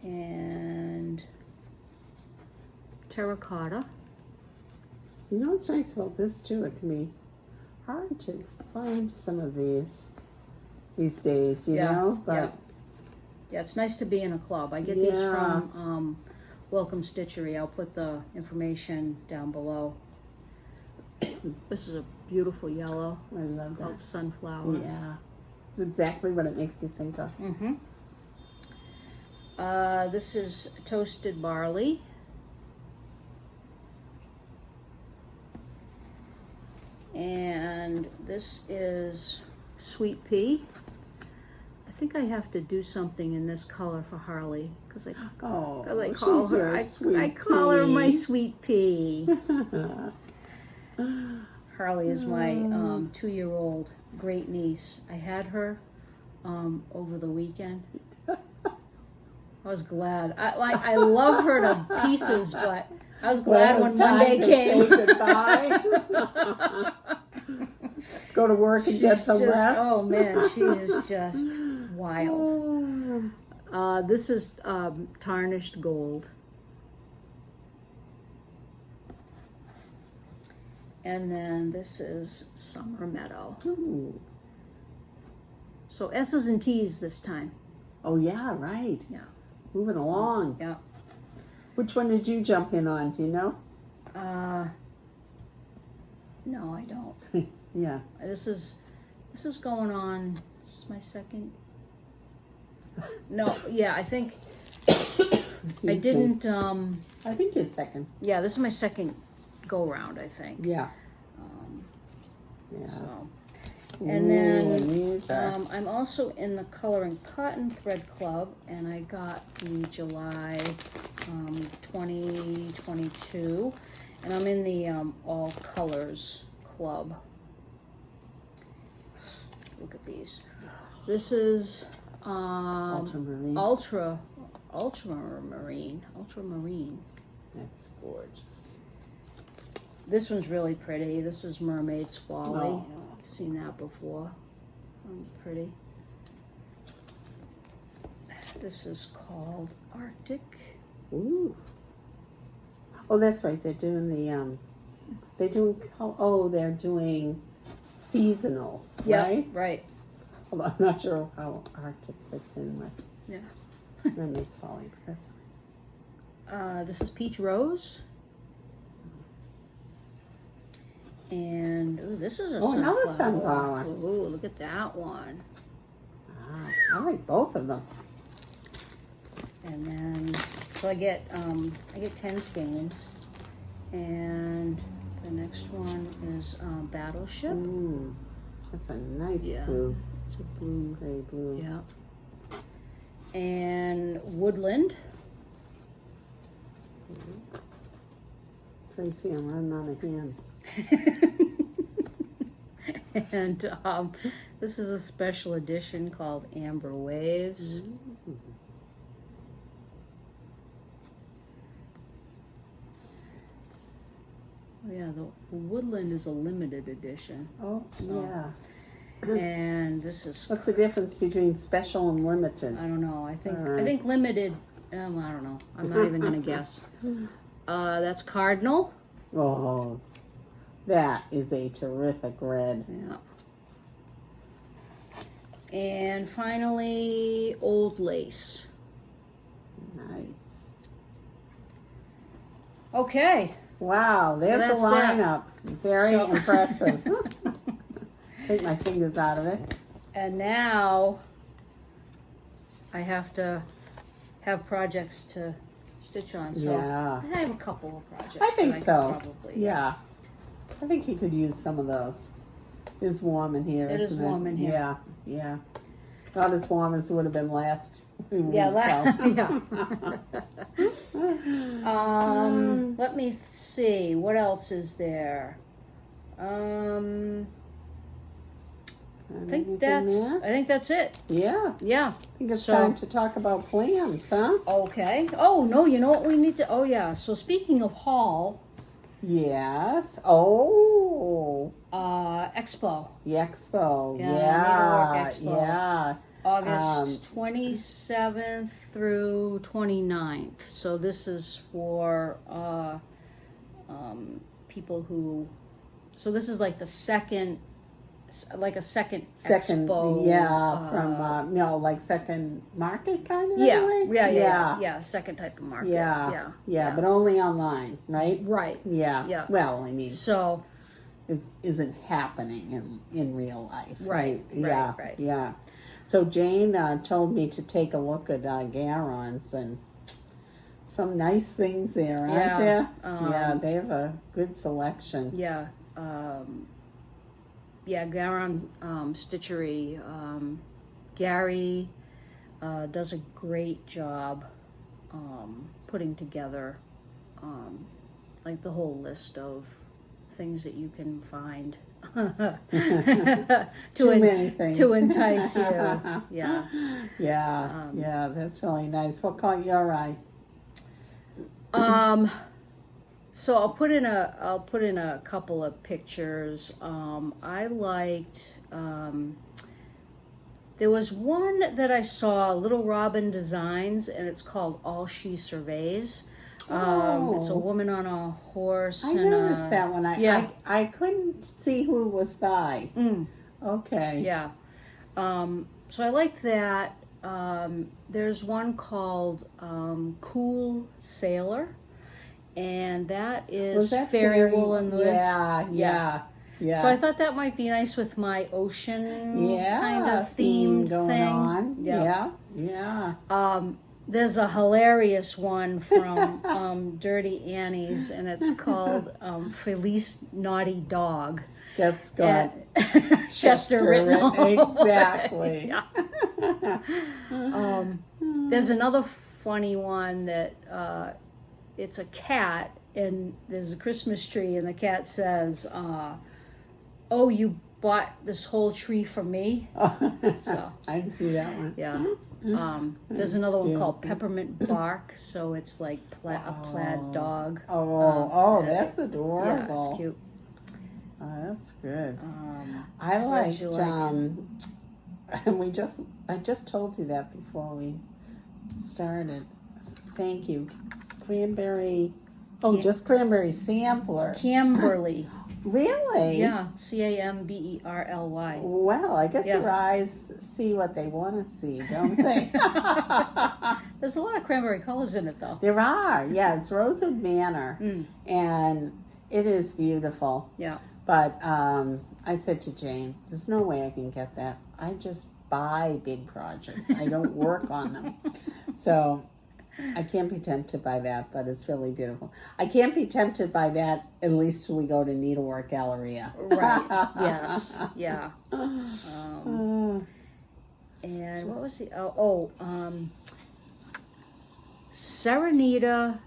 And Terracotta. You know what's nice about this too? It can be hard to find some of these days, you know? But Yeah, it's nice to be in a club. I get these Yeah. from Welcome Stitchery. I'll put the information down below. This is a beautiful yellow I love called that. Sunflower. Yeah. It's exactly what it makes you think of. Mm-hmm. This is Toasted Barley. And this is Sweet Pea. I think I have to do something in this color for Harley because I call she's her. your sweet I call her my pea. Sweet Pea. Harley is my 2-year-old great niece. I had her over the weekend. I was glad. I love her to pieces, but I was glad when Monday came. Say goodbye. Go to work and get some rest. Oh man, she is just wild. This is Tarnished Gold. And then this is Summer Meadow. Ooh. So S's and T's this time. Oh yeah, right. Yeah. Moving along. Yeah. Which one did you jump in on? Do you know? No, I don't. Yeah. This is going on. This is my second. No, yeah, I think I didn't. I think you're second. Yeah, this is my second go round. I think. Yeah. Yeah. So. And then these are- I'm also in the Coloring Cotton Thread Club, and I got the July 2022, and I'm in the All Colors Club. Look at these. This is ultramarine. ultramarine. That's gorgeous. This one's really pretty. This is Mermaid Squally. Oh. I've seen that before. It's pretty. This is called Arctic. Ooh. Oh, that's right. They're doing the they're doing seasonals, right? Right. Although I'm not sure how Arctic fits in with Yeah. Mermaid's Folly. But that's This is Peach Rose. And ooh, this is a sunflower. Another sunflower. Ooh, look at that one. wow. I like both of them. And then, so I get 10 skeins. And the next one is Battleship. Ooh, that's a nice Yeah. blue, It's a blue. gray blue. Yeah. And Woodland. Tracy, I'm running out of hands. And this is a special edition called Amber Waves. Oh, yeah, the Woodland is a limited edition. Oh, yeah. And this is, What's the difference between special and limited? I don't know. I Alright. think limited. I don't know. I'm not even gonna guess. That's Cardinal. Oh, that is a terrific red. Yeah. And finally, Old Lace. Nice. Okay. Wow, there's that's the that. lineup. Very So- impressive. Take my fingers out of it. And now I have to have projects to stitch on. So Yeah. I have a couple of projects. I think that so. could probably, Yeah. I think you could use some of those. It's warm in here, It is isn't warm in here. Yeah, yeah. Not as warm as it would have been last week. Yeah, though. yeah. Let me see. What else is there? I think that's it. Yeah. Yeah. I think it's So- time to talk about plans, huh? Okay. Oh no, you know what we need to? Oh yeah. So speaking of haul, Yes. Oh, Expo, the expo. Yeah, Yeah. Needlework Expo. Yeah. August 27th through 29th. So this is for people who. So this is like the second, like a second expo. Yeah, from like second market kind of. Yeah, in a way? yeah, second type of market. Yeah, yeah. but only online, right? Right. Yeah. Yeah. Well, I mean, So it isn't happening in real life. Right, Yeah. right. Yeah. So Jane told me to take a look at Garon's and some nice things there, aren't Yeah, there? Yeah, they have a good selection. yeah, Garon Stitchery. Gary does a great job putting together like the whole list of things that you can find Too many things to entice you. Yeah. Yeah, that's really nice. What caught your eye? So I'll put in a couple of pictures. I liked. There was one that I saw, Little Robin Designs, and it's called All She Surveys. It's a woman on a horse. I and noticed that one. I couldn't see who it was by. Okay. Yeah. So I like that. There's one called Cool Sailor, and that is Was that fairy wool in the woods. Yeah. So I thought that might be nice with my ocean kind of theme themed going thing. on. Yeah. Yeah. There's a hilarious one from Dirty Annie's, and it's called Felice Naughty Dog. That's got Chester written all over it. Exactly. Yeah. There's another funny one that it's a cat, and there's a Christmas tree, and the cat says, "Oh, you bought this whole tree for me. So I didn't see that one. yeah. There's another one called Peppermint Bark, so it's like a plaid dog. That's adorable. Yeah, it's cute. Oh, that's good. I liked, I just told you that before we started. Thank you. Cranberry, just cranberry sampler. Camberly. Really? Yeah, Camberly. Well, I guess your eyes see what they want to see, don't they? There's a lot of cranberry colors in it, though. There are. Yeah, it's Rosewood Manor, and it is beautiful. Yeah. But I said to Jane, there's no way I can get that. I just buy big projects. I don't work on them. So I can't be tempted by that, but it's really beautiful. I can't be tempted by that at least till we go to Needlework Galleria. Right. Yes. Yeah. And what was the Serenita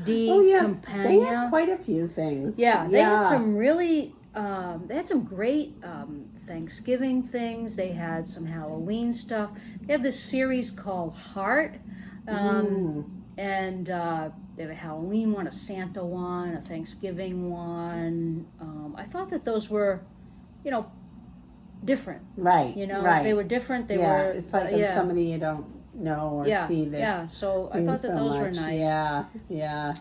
di Campagna. They had quite a few things. Yeah, they had some really they had some great Thanksgiving things. They had some Halloween stuff. They have this series called Heart. And they have a Halloween one, a Santa one, a Thanksgiving one. I thought that those were, different. Right. Right. They were different. They were. It's like somebody you don't know or see that. Yeah. So I thought that those were nice. Yeah. Yeah.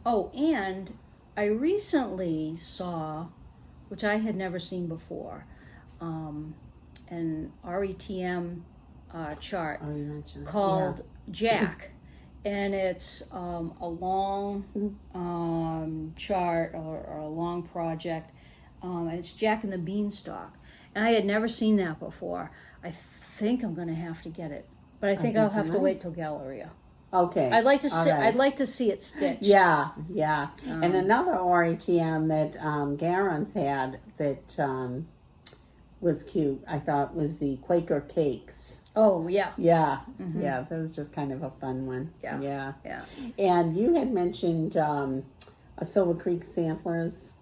And I recently saw, which I had never seen before, an RETM chart called Jack, and it's a long chart or a long project. It's Jack and the Beanstalk, and I had never seen that before. I think I'm going to have to get it, but I think I'll have to wait till Galleria. Okay. I'd like to see. Right. I'd like to see it stitched. Yeah, yeah. And another RETM that Garen's had that was cute, I thought, was the Quaker Cakes. Oh, yeah. Yeah, yeah. That was just kind of a fun one. Yeah. And you had mentioned a Silver Creek Samplers,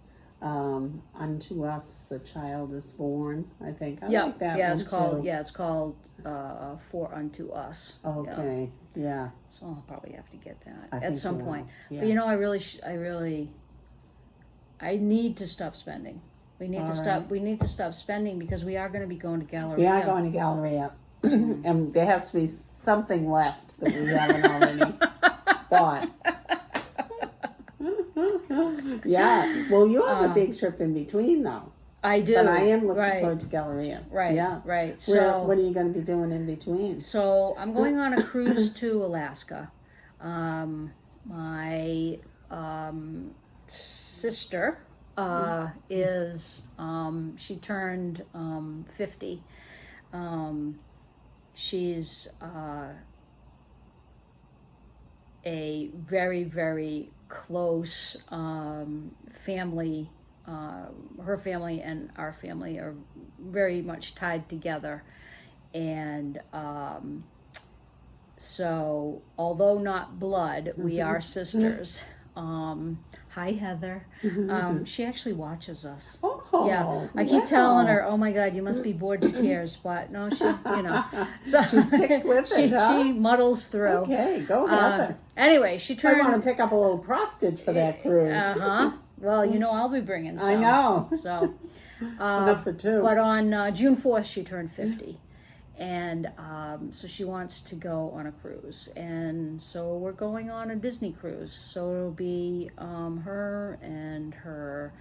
Unto Us a Child is Born, I think. I like that one, it's called For Unto Us. Okay, yeah. So I'll probably have to get that I at some think point. Yeah. But I need to stop spending. We need to stop. We need to stop spending because we are going to be going to Galleria. We are going to Galleria, and there has to be something left that we haven't already bought. Yeah. Well, you have a big trip in between, though. I do. But I am looking forward to Galleria. Right. Yeah. Right. So, what are you going to be doing in between? So I'm going on a cruise to Alaska. My sister is she turned 50. She's a very, very close family. Her family and our family are very much tied together, and so although not blood, we are sisters. Hi, Heather. She actually watches us. Oh, yeah. I keep telling her, "Oh my God, you must be bored to tears," but no, she's so she sticks with it. She muddles through. Okay, go Heather. Anyway, she turned. I want to pick up a little cross stitch for that cruise. Well, I'll be bringing some. I know. So, enough for two. But on June 4th, she turned 50. And so she wants to go on a cruise. And so we're going on a Disney cruise. So it'll be her and her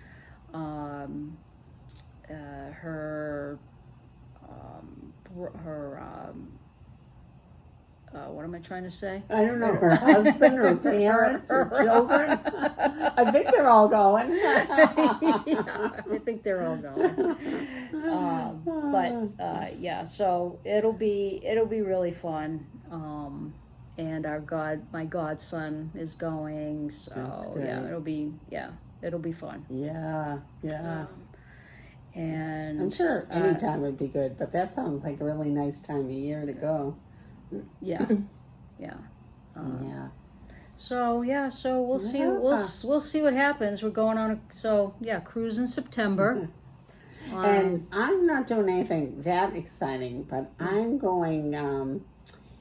what am I trying to say? I don't know, her husband, her parents, her children. I think they're all going. Yeah, I think they're all going. So it'll be really fun. And my godson is going. So it'll be fun. Yeah. And I'm sure any time would be good, but that sounds like a really nice time of year to go. Yeah. So we'll see. We'll see what happens. We're going on cruise in September. And I'm not doing anything that exciting, but I'm going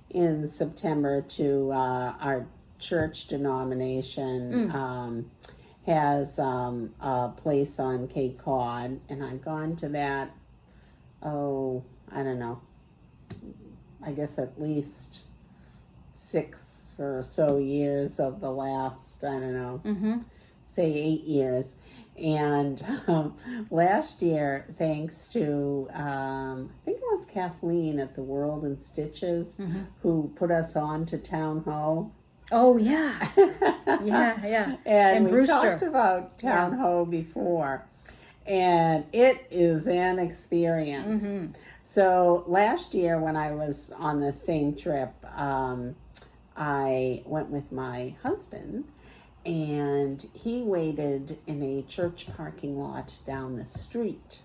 in September to our church denomination has a place on Cape Cod, and I've gone to that, I don't know, I guess at least 6 or so years of the last, I don't know, say 8 years. And last year, thanks to, I think it was Kathleen at the World in Stitches who put us on to Town Ho. Oh, yeah. Yeah. And we Brewster. talked about Town Ho before. And it is an experience. So last year when I was on the same trip, I went with my husband, and he waited in a church parking lot down the street.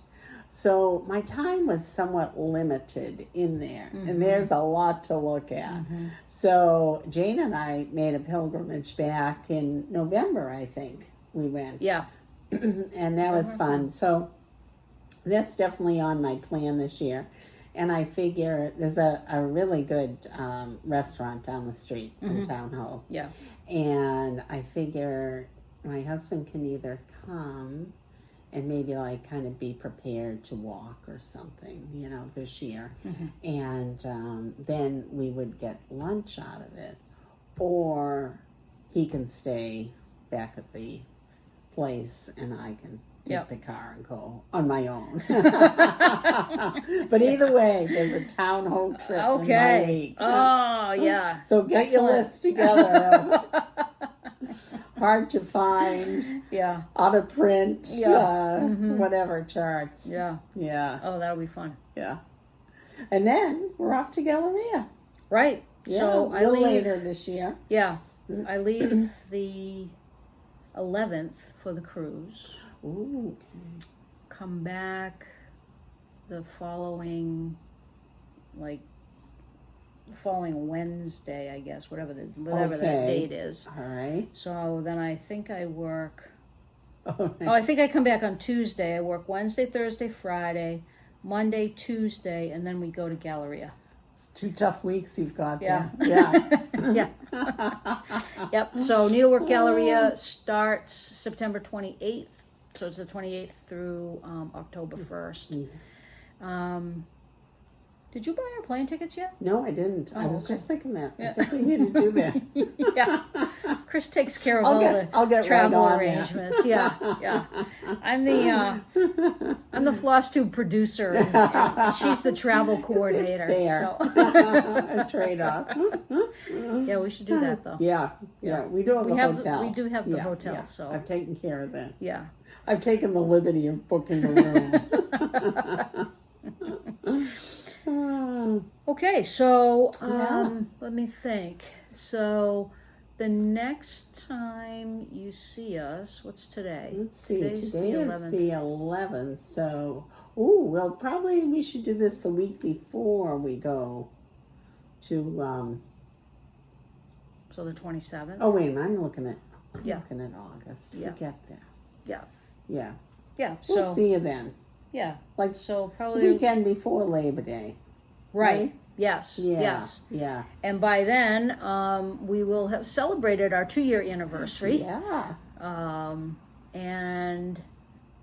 So my time was somewhat limited in there, and there's a lot to look at. So Jane and I made a pilgrimage back in November, I think we went. Yeah. And that was fun. So that's definitely on my plan this year. And I figure there's a really good restaurant down the street from Town Hall. Yeah. And I figure my husband can either come and maybe like kind of be prepared to walk or something, you know, this year. And then we would get lunch out of it. Or he can stay back at the place and I can take the car and go on my own. But either way, there's a Town Hall trip in my week. Oh, yeah. So get your list together. Hard to find. Yeah. Out of print. Whatever charts. Yeah. Yeah. Oh, that'll be fun. Yeah. And then we're off to Galleria. Right. Yeah, So I leave later this year. Yeah. I leave the 11th for the cruise. Ooh, okay. Come back the following Wednesday, I guess, whatever that date is. All right. So then I think I work. All right. Oh, I think I come back on Tuesday. I work Wednesday, Thursday, Friday, Monday, Tuesday, and then we go to Galleria. It's 2 tough weeks you've got Yeah. there. Yeah. Yeah. Yep. So Needlework Galleria starts September 28th. So it's the 28th through October 1st. Did you buy our plane tickets yet? No, I didn't. I was okay. just thinking that. Yeah. I think we need to do that. Yeah. Chris takes care of I'll get travel right on arrangements. Yeah. I'm the floss tube producer, and she's the travel coordinator. It's fair. So. A trade-off. Yeah, we should do that though. Yeah. We do have a hotel. We do have the Yeah, hotel. yeah. So I've taken care of that. yeah. I've taken the liberty of booking a room. Okay, so let me think. So the next time you see us, what's today? Let's see. Today's Today is the 11th. So, probably we should do this the week before we go to. So the 27th. Oh wait a minute! I'm looking at August. Yeah. Forget that. Yeah. Yeah. Yeah. We'll So see you then. yeah. Like So probably weekend before Labor Day. right. Yes. Yeah. Yes. Yeah. And by then, we will have celebrated our 2-year anniversary. Yeah. And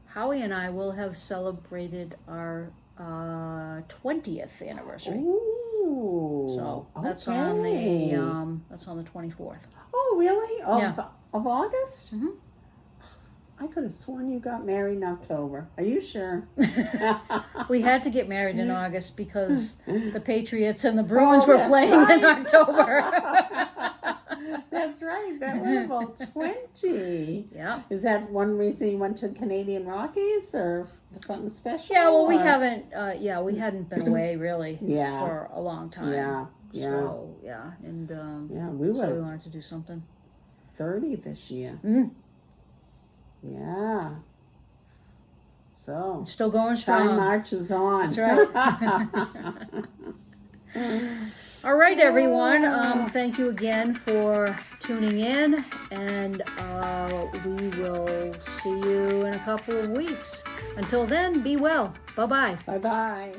Howie and I will have celebrated our 20th anniversary. Ooh. So that's okay. on the 24th. Oh, really? Yeah. Of August? Mm-hmm. I could have sworn you got married in October. Are you sure? We had to get married in August because the Patriots and the Bruins were playing in October. That's right. That was about 20. Yeah. Is that one reason you went to Canadian Rockies or something special? Yeah, well, we hadn't been away really Yeah. for a long time. Yeah. So, yeah. And we so we were wanted to do something. 30 this year. Mm. Yeah. So Still going strong. time marches on. That's right. All right, everyone. Thank you again for tuning in, and we will see you in a couple of weeks. Until then, be well. Bye-bye. Bye-bye.